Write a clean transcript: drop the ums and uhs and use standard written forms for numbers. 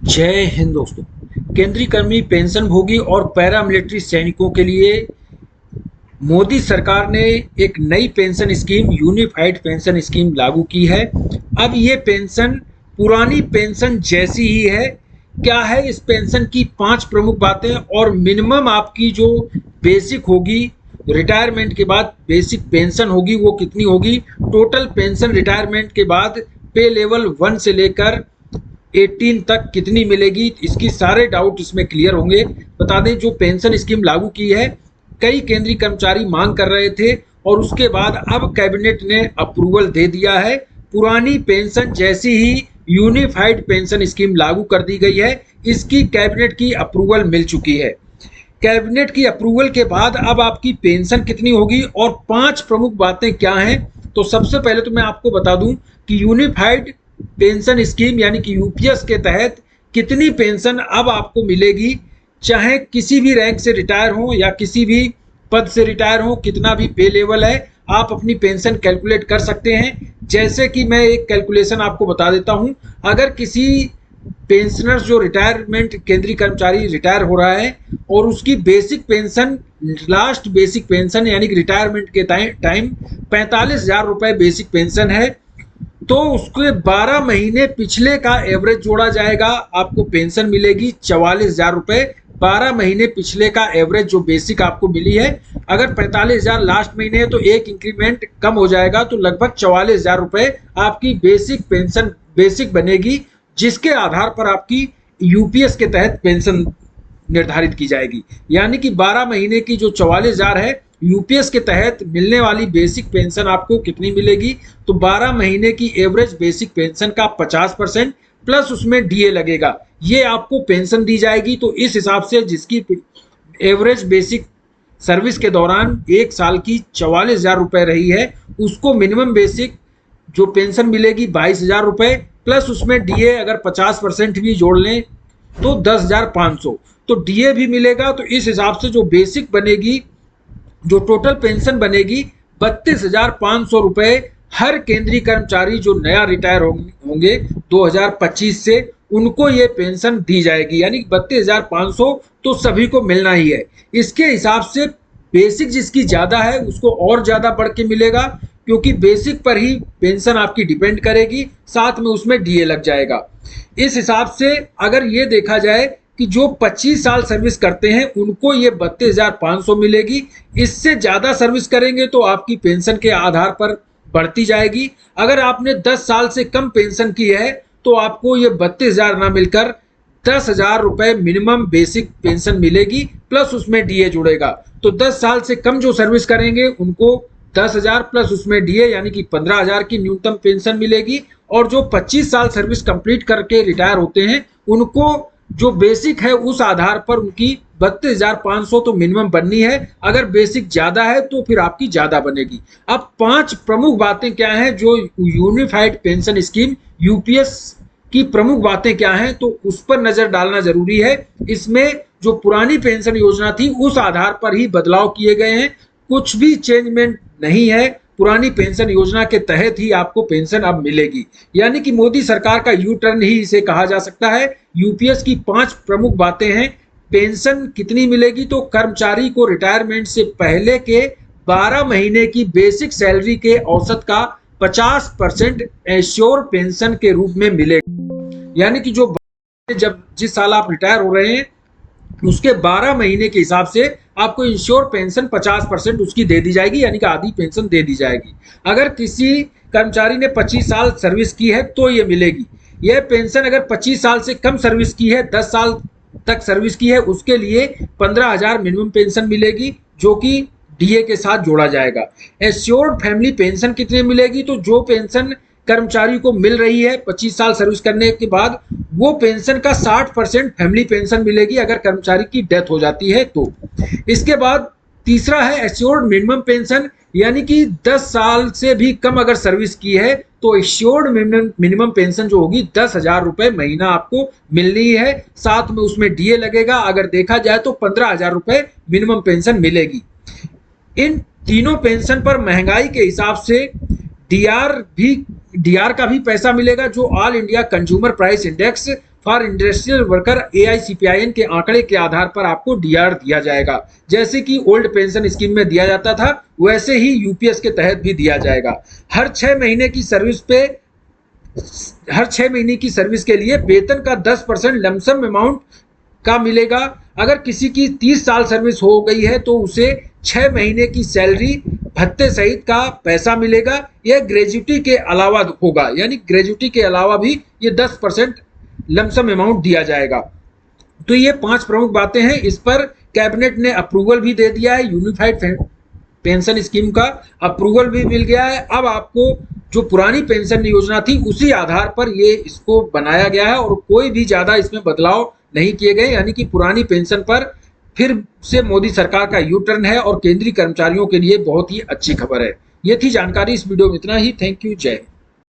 जय हिंद दोस्तों। केंद्रीय कर्मी पेंशन भोगी और पैरामिलिट्री सैनिकों के लिए मोदी सरकार ने एक नई pension scheme unified pension scheme लागू की है। अब ये पेंशन पुरानी पेंशन जैसी ही है। क्या है इस पेंशन की 5 प्रमुख बातें और मिनिमम आपकी जो बेसिक होगी रिटायरमेंट के बाद बेसिक पेंशन होगी वो कितनी होगी, टोटल पेंशन रिटायरमेंट के बाद पे लेवल 1 से लेकर 18 तक कितनी मिलेगी, इसकी सारे डाउट इसमें क्लियर होंगे। बता दें जो पेंशन स्कीम लागू की है कई केंद्रीय कर्मचारी मांग कर रहे थे और उसके बाद अब कैबिनेट ने अप्रूवल दे दिया है। पुरानी पेंशन जैसी ही यूनिफाइड पेंशन स्कीम लागू कर दी गई है। इसकी कैबिनेट की अप्रूवल मिल चुकी है। कैबिनेट की अप्रूवल के बाद अब आपकी पेंशन कितनी होगी और 5 प्रमुख बातें क्या हैं। तो सबसे पहले तो मैं आपको बता दूं कि यूनिफाइड पेंशन स्कीम यानी कि यूपीएस के तहत कितनी पेंशन अब आपको मिलेगी, चाहे किसी भी रैंक से रिटायर हो या किसी भी पद से रिटायर हो, कितना भी पे लेवल है आप अपनी पेंशन कैलकुलेट कर सकते हैं। जैसे कि मैं एक कैलकुलेशन आपको बता देता हूं। अगर किसी पेंशनर्स जो रिटायरमेंट केंद्रीय कर्मचारी रिटायर हो रहा है और उसकी basic pension last basic pension यानी कि रिटायरमेंट के टाइम 45,000 रुपए बेसिक पेंशन है, तो उसके 12 महीने पिछले का एवरेज जोड़ा जाएगा, आपको पेंशन मिलेगी 44,000 रुपए। 12 महीने पिछले का एवरेज जो बेसिक आपको मिली है, अगर 45,000 लास्ट महीने है तो एक इंक्रीमेंट कम हो जाएगा, तो लगभग 44,000 रुपए आपकी बेसिक पेंशन बेसिक बनेगी, जिसके आधार पर आपकी यूपीएस के तहत पेंशन निर्धारित की जाएगी। यानी कि 12 महीने की जो 44,000 है यूपीएस के तहत मिलने वाली बेसिक पेंशन आपको कितनी मिलेगी, तो 12 महीने की एवरेज बेसिक पेंशन का 50% प्लस उसमें डीए लगेगा, ये आपको पेंशन दी जाएगी। तो इस हिसाब से जिसकी एवरेज बेसिक सर्विस के दौरान 1 साल की 44,000 रुपए रही है, उसको मिनिमम बेसिक जो पेंशन मिलेगी 22,000 रुपए प्लस उसमें डीए अगर 50% भी जोड़ लें तो 10,500, तो डीए भी मिलेगा। तो इस हिसाब से जो बेसिक बनेगी, जो टोटल पेंशन बनेगी 32,500 रुपए हर केंद्रीय कर्मचारी जो नया रिटायर होंगे 2025 से, उनको ये पेंशन दी जाएगी। यानी 32,500 तो सभी को मिलना ही है। इसके हिसाब से बेसिक जिसकी ज्यादा है उसको और ज्यादा बढ़ के मिलेगा, क्योंकि बेसिक पर ही पेंशन आपकी डिपेंड करेगी, साथ में उसमें डीए लग जाएगा। इस हिसाब से अगर ये देखा जाए कि जो 25 साल सर्विस करते हैं उनको ये 32,500 मिलेगी। इससे ज्यादा सर्विस करेंगे तो आपकी पेंशन के आधार पर बढ़ती जाएगी। अगर आपने 10 साल से कम पेंशन की है तो आपको ये 32,000 ना मिलकर 10,000 रुपए मिनिमम बेसिक पेंशन मिलेगी, प्लस उसमें डीए जुड़ेगा। तो 10 साल से कम जो सर्विस करेंगे उनको 10,000 प्लस उसमें डीए यानी कि 15,000 की न्यूनतम पेंशन मिलेगी। और जो 25 साल सर्विस कंप्लीट करके रिटायर होते हैं उनको जो बेसिक है उस आधार पर उनकी 32,500 तो मिनिमम बननी है। अगर बेसिक ज्यादा है तो फिर आपकी ज्यादा बनेगी। अब 5 प्रमुख बातें क्या हैं जो यूनिफाइड पेंशन स्कीम यूपीएस की प्रमुख बातें क्या हैं, तो उस पर नजर डालना जरूरी है। इसमें जो पुरानी पेंशन योजना थी उस आधार पर ही बदलाव किए गए हैं, कुछ भी चेंजमेंट नहीं है। पुरानी पेंशन योजना के तहत ही आपको पेंशन अब मिलेगी। यानी कि मोदी सरकार का यू टर्न ही इसे कहा जा सकता है। यूपीएस की 5 प्रमुख बातें हैं। पेंशन कितनी मिलेगी, तो कर्मचारी को रिटायरमेंट से पहले के 12 महीने की बेसिक सैलरी के औसत का 50% एश्योर पेंशन के रूप में मिलेगा। यानी कि जो जब जिस साल आप रिटायर हो रहे हैं उसके 12 महीने के हिसाब से आपको इंश्योर पेंशन 50% उसकी दे दी जाएगी, यानी कि आधी पेंशन दे दी जाएगी। अगर किसी कर्मचारी ने 25 साल सर्विस की है तो ये मिलेगी। यह पेंशन अगर 25 साल से कम सर्विस की है, 10 साल तक सर्विस की है, उसके लिए 15,000 मिनिमम पेंशन मिलेगी, जो कि डीए के साथ जोड़ा जाएगा। एश्योर्ड फैमिली पेंशन कितनी मिलेगी, तो जो पेंशन कर्मचारी को मिल रही है 25 साल सर्विस करने के बाद, वो पेंशन का 60% फैमिली पेंशन मिलेगी अगर कर्मचारी की डेथ हो जाती है तो। इसके बाद तीसरा है एश्योर्ड मिनिमम पेंशन, यानी कि 10 साल से भी कम अगर सर्विस की है तो एश्योर्ड मिनिमम पेंशन जो होगी 10,000 रुपए महीना आपको मिलनी है, साथ में उसमें डीए लगेगा। अगर देखा जाए तो 15,000 रुपए मिनिमम पेंशन मिलेगी। इन तीनों पेंशन पर महंगाई के हिसाब से डीआर का भी पैसा मिलेगा, जो all India consumer price index for industrial worker AICPIN के आंकड़े के आधार पर आपको DR दिया जाएगा। जैसे कि ओल्ड पेंशन स्कीम में दिया जाता था, वैसे ही यूपीएस के तहत भी दिया जाएगा। हर 6 महीने की सर्विस के लिए वेतन का 10% लमसम अमाउंट का मिलेगा। अगर किसी की 30 साल सर्विस हो गई है तो उसे 6 महीने की सैलरी भत्ते सहित का पैसा मिलेगा। यह ग्रेजुटी के अलावा होगा, यानी ग्रेजुटी के अलावा भी ये 10% लमसम अमाउंट दिया जाएगा। तो ये 5 प्रमुख बातें हैं। इस पर कैबिनेट ने अप्रूवल भी दे दिया है। यूनिफाइड पेंशन स्कीम का अप्रूवल भी मिल गया है। अब आपको जो पुरानी पेंशन योजना थी उसी आधार पर ये इसको बनाया गया है और कोई भी ज़्यादा इसमें बदलाव नहीं किए गए, यानी कि पुरानी पेंशन पर फिर से मोदी सरकार का यू टर्न है और केंद्रीय कर्मचारियों के लिए बहुत ही अच्छी खबर है। ये थी जानकारी इस वीडियो में, इतना ही। थैंक यू, जय हिंद।